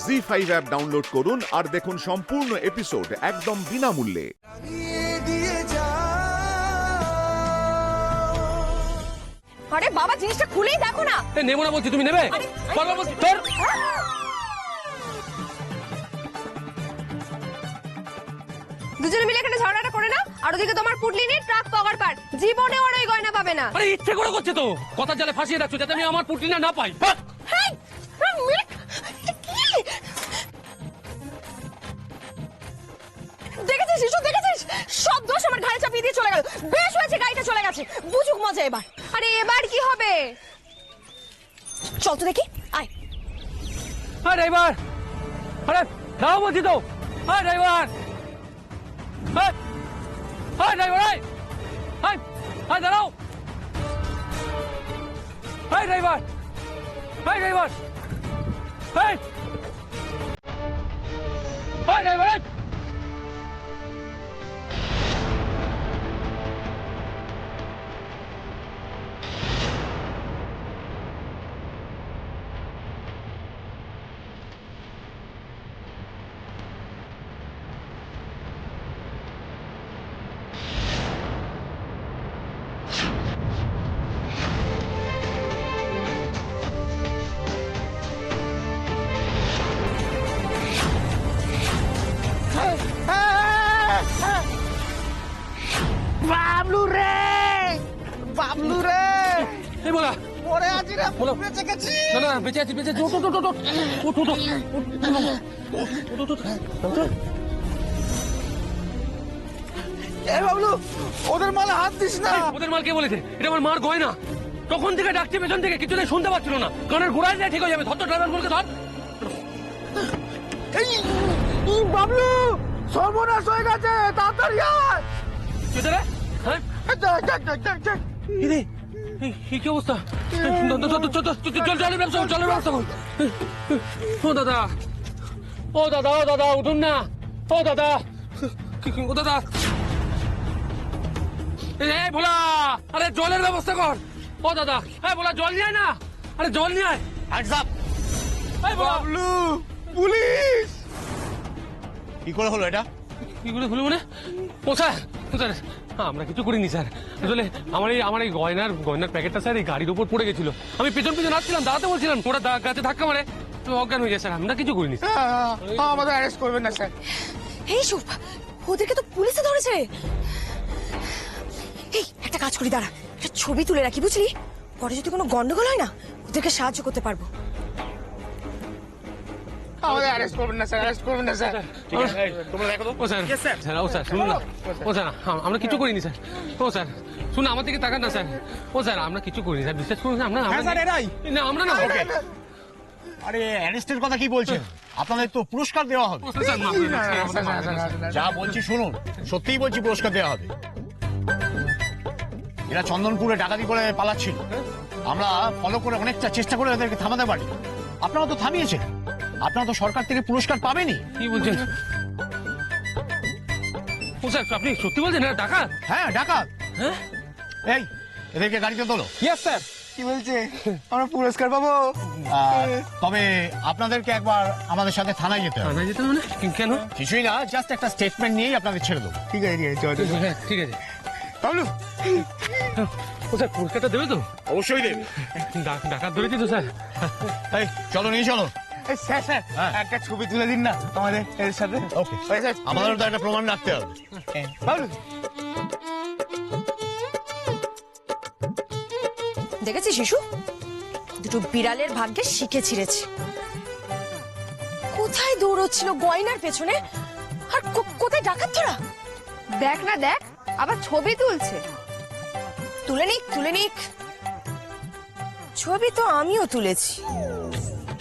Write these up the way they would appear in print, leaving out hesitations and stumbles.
ZEE5 app download করুন আর দেখুন সম্পূর্ণ এপিসোড একদম বিনামূল্যে। আরে বাবা, জিনিসটা খুলেই দেখো না। নেবো না বলছি, তুমি নেবে? তোর দুজনে মিলে এখানে ঝগড়াটা করে না, আর ওদিকে তোমার পুটলিনের ট্রাক পগার পার, জীবনে ওর ওই গয়না পাবে না। আরে ইচ্ছে করে করছে তো, কথা জালে ফাঁসিয়ে রাখছো যাতে আমি আমার পুটলিনা না পাই। হেই, মিল্ক, কি? দেখেছিস শিশু, দেখেছিস? সব দোষ আমার ঘাড়ে চাপিয়ে দিয়ে চলে গেল। বেশ হয়েছে গাড়িটা চলে গেছে, বুঝুক মজা এবার। আরে এবার কি হবে? চল তো দেখি, আয়। হ্যাঁ ড্রাইভার, আরে দাও বলছি তো। হ্যাঁ ড্রাইভার, হ্যাঁ ড্রাইভার, হ্যাঁ দাঁড়াও। হ্যাঁ ড্রাইভার, হ্যাঁ ড্রাইভার, হ্যাঁ ড্রাইভার। বাবলু রে, বাবলু রে, এই বলা পরে আছি রে, বলো। বেঁচে গেছি। না না বেঁচে আছি, বেঁচে আছি। ওঠ, ওঠ, ওঠ, ওঠ, ওঠ, ওঠ, ওঠ, ওঠ, ওঠ, ওঠ। এ বাবলু, ওদের মালে হাত দিস না। ওদের মাল কে বলেছে? এটা আমার মার গয়না। তখন থেকে ডাকছি পেছন থেকে, কিছু নেই, শুনতে পাচ্ছিল না। কারণ ঘোড়ায় যায় ঠিক হয়ে যাবে। ধর তো ড্রাইভার বলকে ধর। এই বাবলু, সর্বনাশ হয়ে গেছে, তাড়াতাড়ি আয়। কেটে রে? হ্যাঁ দেখ, দেখ, দেখ, দেখ, দেখ। কি রে? এই কি অবস্থা? জলের ব্যবস্থা কর, জলের ব্যবস্থা কর। ও দাদা, ও দাদা, ও দাদা, উঠুন না। ও দাদা, ও দাদা, এই ভোলা, আরে জলের ব্যবস্থা কর। ও দাদা, হ্যাঁ ভোলা, জল নিয়ে আয় না। আরে জল নিয়ে আয়। এই ভোলা। বাবলু, পুলিশ। কি করে হলো এটা? কি করে হলো মানে? ও স্যার, স্যার আমরা কিছু করিনি স্যার। আসলে আমার এই গয়নার প্যাকেটটা স্যার এই গাড়ির উপর পড়ে গেছিল। আমি পেছন পেছন আসছিলাম, দাঁড়াতে বলছিলাম, ওরা গাছে ধাক্কা মারে তো অজ্ঞান হয়ে যায় স্যার। আমরা কিছু করিনি। আমাদের অ্যারেস্ট করবেন না স্যার। এই চুপ, ওদেরকে তো পুলিশে ধরেছে। এই একটা কাজ করি, দাঁড়া, একটা ছবি তুলে রাখি, বুঝলি? পরে যদি কোনো গন্ডগোল হয় না, ওদেরকে সাহায্য করতে পারবো। আমাদের অ্যারেস্ট করবেন না স্যার, অ্যারেস্ট করবেন না স্যার। ঠিক আছে, তোমরা দেখো তো। ও স্যার, স্যার, ও স্যার শুনুন না। ও স্যার, আমরা কিছু করিনি স্যার। ও স্যার শুনুন, আমার দিকে তাকান না স্যার। ও স্যার, আমরা কিছু করিনি স্যার, বিশ্বাস করুন স্যার। হ্যাঁ স্যার, এরাই। না, আমরা না। ওকে। আরে অ্যারেস্টের কথা কি বলছেন? আপনাদের তো পুরস্কার দেওয়া হবে। ও স্যার, মাফ করে দিন, স্যার, আমাদের মাফ করে দিন। যা বলছি শুনুন, সত্যিই বলছি পুরস্কার দেওয়া হবে। এরা চন্দনপুরে ডাকাতি করে পালাচ্ছিল। আমরা ফলো করে অনেকটা চেষ্টা করে এদেরকে থামাতে পারি। আপনারা তো থামিয়েছেন, আপনারা তো সরকার থেকে পুরস্কার পাবেনই। কি বলছেন? ও স্যার, আপনি সত্যি বলছেন এটা ডাকাত? হ্যাঁ ডাকাত। হ্যাঁ, এই এদেরকে গাড়িতে তোলো। Yes sir. কি বলছে? আমরা পুরস্কার পাবো? তবে আপনাদেরকে একবার আমাদের সাথে থানায় যেতে হবে। থানায় যেতে মানে? কেন? কিছুই না, জাস্ট একটা স্টেটমেন্ট নিয়েই আপনাদের ছেড়ে দেবো। ঠিক আছে, ঠিক আছে, চল, চল। হ্যাঁ, ঠিক আছে। বাবলু, ও স্যার, পুরস্কারটা দেবে তো? অবশ্যই দেবে। ডাকাত ধরেছি তো স্যার। এই চলো, নিয়ে চলো। এই স্যার, স্যার, হ্যাঁ। একটা ছবি তুলে দিন না আমাদের এর সাথে। ওকে, ওই স্যার, আমাদেরও তো একটা প্রমাণ রাখতে হবে। বাবলু, দেখেছিস শিশু, দুটো বিড়ালের ভাগ্যে শিখে ছিঁড়েছে। কোথায় দৌড়চ্ছিল গয়নার পেছনে, আর কোথায় ডাকাত ধরা? দেখ না দেখ, আবার ছবি তুলছে। তুলে নিক, তুলে নিক। ছবি তো আমিও তুলেছি,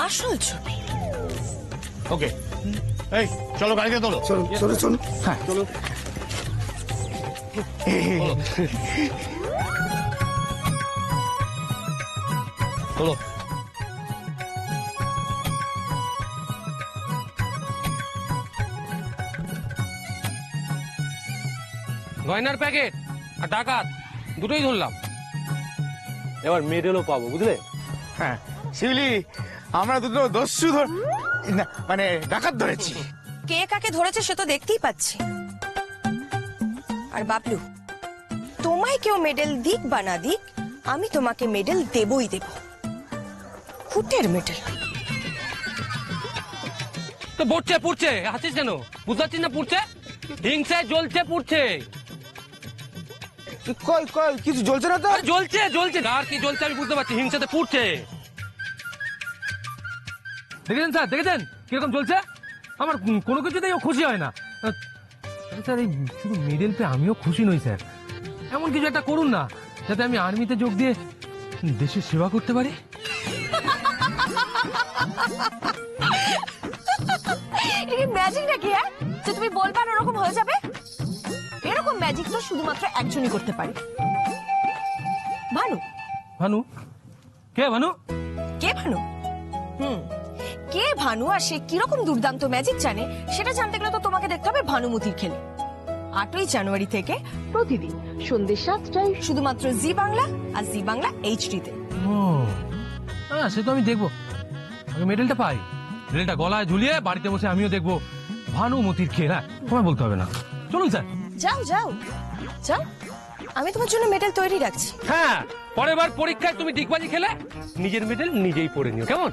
আসল ছবি। ওকে, এই চলো গাড়িতে তোলো। চলো, চলো, চলো। হ্যাঁ, চলো। তোলো। গয়নার প্যাকেট আর ডাকাত দুটোই ধরলাম। এবার মেডেলও পাবো, বুঝলে? হ্যাঁ, শিউলি, আমরা দুটো দস্যু না মানে ডাকাত ধরেছি। কে কাকে ধরেছে সে তো দেখতেই পাচ্ছি। আর বাবলু, তোমায় কেউ মেডেল দিক বা না দিক, আমি তোমাকে মেডেল দেবই দেব। ফুটের মেডেল। তো পড়ছে পড়ছে আছিস কেন? বুঝতে পারছিস না পড়ছে? হিংসায় জ্বলছে পড়ছে। কই কই কিছু জ্বলছে না তো? আরে জ্বলছে জ্বলছে না, আর কি জ্বলছে আমি বুঝতে পারছি। হিংসাতে পুড়ছে। দেখেছেন স্যার, দেখেছেন কিরকম জ্বলছে? আমার কোনো কিছুতেই ও খুশি হয় না। স্যার এই শুধু মেডেল পেয়ে আমিও খুশি নই স্যার। এমন কিছু একটা করুন না যাতে আমি আর্মিতে যোগ দিয়ে দেশের সেবা করতে পারি। এটা ম্যাজিক নাকি যে তুমি বলবে আর ওরকম হয়ে যাবে? এরকম ম্যাজিক তো শুধুমাত্র একজনই করতে পারে, ভানু। ভানু? কে ভানু? কে ভানু? কে ভানু আর সে কিরকম দুর্দান্ত ম্যাজিক জানে সেটা জানতে গেলে তো তোমাকে দেখতে হবে ভানুমতির খেলে। 8ই জানুয়ারি থেকে প্রতিদিন সন্ধ্যে 7টায় শুধুমাত্র জি বাংলা আর জি বাংলা এইচডিতে। ও হ্যাঁ, সে তো আমি দেখবো। আমি মেডেলটা পাই, মেডেলটা গলায় ঝুলিয়ে বাড়িতে বসে আমিও দেখবো ভানুমতির খেল। হ্যাঁ, তোমায় বলতে হবে না। চলুন স্যার। যাও যাও যাও, আমি তোমার জন্য মেডেল তৈরি রাখছি। হ্যাঁ, পরের বার পরীক্ষায় তুমি ডিগবাজি খেলে নিজের মেডেল নিজেই পড়ে নিও, কেমন?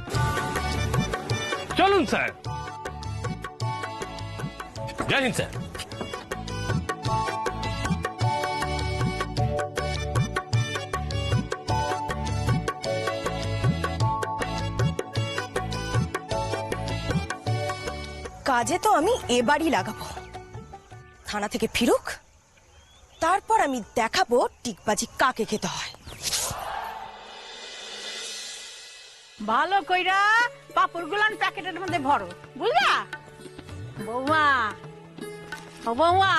চলুন স্যার। জয় হিন্দ স্যার। কাজে তো আমি এবারই লাগাবো। থানা থেকে ফিরুক, তারপর আমি দেখাবো টিকবাজি কাকে খেতে হয়। ভালো কইরা পাপড় গুলান প্যাকেটের মধ্যে ভরো, বুঝলা? বৌমা, ও বৌমা,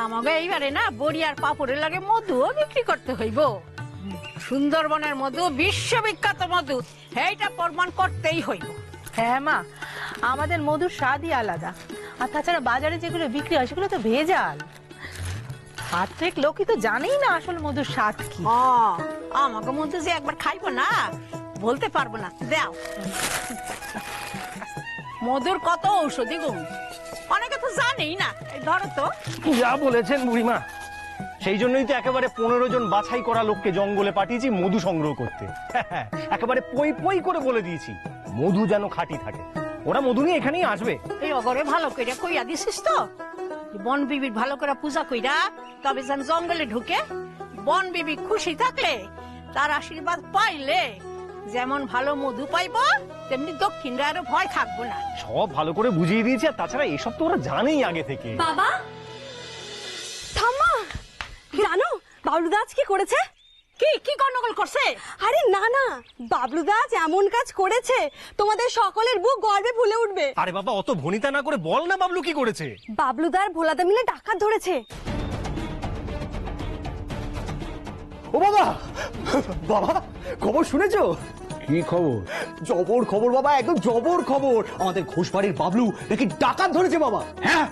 আমাকে এইবারে না বড়ি আর পাপড়ের লাগে মধুও বিক্রি করতে হইব। সুন্দরবনের মধু বিশ্ববিখ্যাত মধু, এইটা প্রমাণ করতেই হইব। হ্যাঁ মা, আমাদের মধুর স্বাদই আলাদা। আর তাছাড়া বাজারে যেগুলো বিক্রি হয় সেগুলো তো ভেজাল। হার্টেক লোকই তো জানেই না আসলে মধুর স্বাদ কি। আমাকে মধু যে একবার খাইবো না বলতে পারবো না। দাও, মধুর কত ঔষধি গুণ অনেকে তো জানেই না। এই ধরো তো। যা বলেছেন বুড়িমা, সেই জন্যই তো একেবারে 15 জন বাছাই করা লোককে জঙ্গলে পাঠিয়েছি মধু সংগ্রহ করতে। একেবারে পই পই করে বলে দিয়েছি মধু যেন খাঁটি থাকে। ওরা মধু নিয়ে এখানেই আসবে। এই অগরে ভালো কইরা কইয়া দিছিস তো, বন বিবির ভালো করে পূজা কইরা তবে যেন জঙ্গলে ঢুকে। বন বিবি খুশি থাকলে, তার আশীর্বাদ পাইলে যেমন ভালো মধু পাইবো, তেমনি দক্ষিণ রায়েরও ভয় থাকবো না। সব ভালো করে বুঝিয়ে দিয়েছি। আর তাছাড়া এসব তো ওরা জানেই আগে থেকে। বাবা থামা, জানো বাবলু দাস কি করেছে? কি কি গন্ডগোল করছে? আরে না না, বাবলু দাস এমন কাজ করেছে তোমাদের সকলের বুক গর্বে ফুলে উঠবে। আরে বাবা, অত ভনিতা না করে বল না বাবলু কি করেছে। বাবলুদার ভোলাদা মিলে ডাকাত ধরেছে। ও বাবা, বাবা খবর শুনেছো? কি খবর? জবর খবর বাবা, একদম জবর খবর। আমাদের ঘোষবাড়ির বাবলু নাকি ডাকাত ধরেছে বাবা। হ্যাঁ,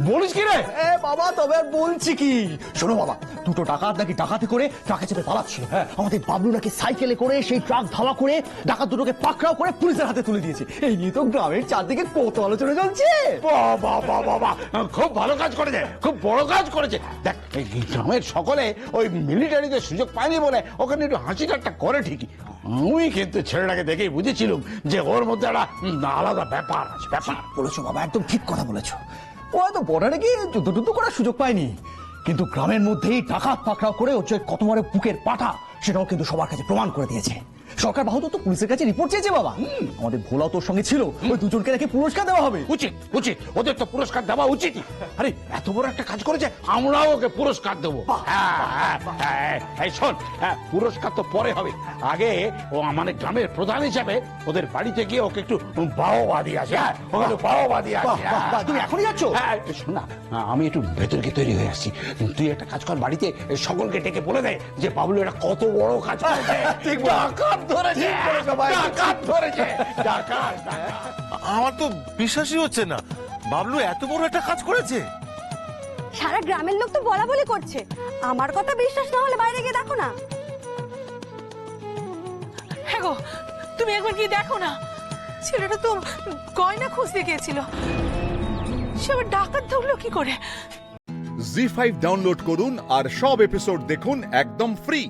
বলিস কি রে? এ বাবা, তবে আর বলছি কি, শোনো বাবা, দুটো ডাকাত নাকি ডাকাতি করে ট্রাকে চেপে পালাচ্ছিল। আমাদের বাবলু নাকি সাইকেলে করে সেই ট্রাক ধাওয়া করে ডাকাত দুটোকে পাকড়াও করে পুলিশের হাতে তুলে দিয়েছে। এই নিয়ে তো গ্রামের চারদিকে কত আলোচনা চলছে। বাবা বাবা বাবা, খুব ভালো কাজ করেছে, খুব বড় কাজ করেছে। দেখ, এই গ্রামের সকলে ওই মিলিটারিতে সুযোগ পায়নি বলে ওখানে একটু হাসি ঠাট্টা করে ঠিকই। আমি কিন্তু ছেলেটাকে দেখেই বুঝেছিলাম যে ওর মধ্যে একটা আলাদা ব্যাপার আছে। ব্যাপার বলেছো বাবা, একদম ঠিক কথা বলেছো। ও হয়তো বর্ডারে গিয়ে যুদ্ধ টুদ্ধ করার সুযোগ পায়নি, কিন্তু গ্রামের মধ্যেই ডাকাত পাকড়াও করে হচ্ছে কত বড় বুকের পাটা সেটাও কিন্তু সবার কাছে প্রমাণ করে দিয়েছে। সরকার বাহাদুর তো পুলিশের কাছে রিপোর্ট চেয়েছে বাবা। আমাদের ভোলা তোর সঙ্গে ছিল, ওই দুজনকে নাকি পুরস্কার দেওয়া হবে। উচিত উচিত, ওদের তো পুরস্কার দেওয়া উচিতই। আরে এত বড় একটা কাজ করেছে, আমরাও ওকে পুরস্কার দেবো। এই শোন, পুরস্কার তো পরে হবে, আগে ও আমাদের গ্রামের প্রধান হিসাবে ওদের বাড়িতে গিয়ে ওকে একটু বাহবা দিয়ে আসে। ওকে একটু বাহবা দিয়ে আসে। তুমি এখনই যাচ্ছ? শোন না, আমি একটু ভেতরকে তৈরি হয়ে আসছি। তুই একটা কাজ কর, বাড়িতে সকলকে ডেকে বলে দে যে বাবলু এটা কত বড় কাজ করেছে। ডাকাত ধরেছে, ডাকাত ধরেছে, ডাকাত। আমার তো বিশ্বাসই হচ্ছে না বাবলু এত বড় একটা কাজ করেছে। সারা গ্রামের লোক তো বলা বলি করছে, আমার কথা বিশ্বাস না হলে বাইরে গিয়ে দেখো না। হ্যাঁ গো, তুমি একবার গিয়ে দেখো না, ছেলেটা তো গয়না খুঁজতে গিয়েছিল, সে আবার ডাকাত ধরলো কি করে? জি5 ডাউনলোড করুন আর সব এপিসোড দেখুন একদম ফ্রি।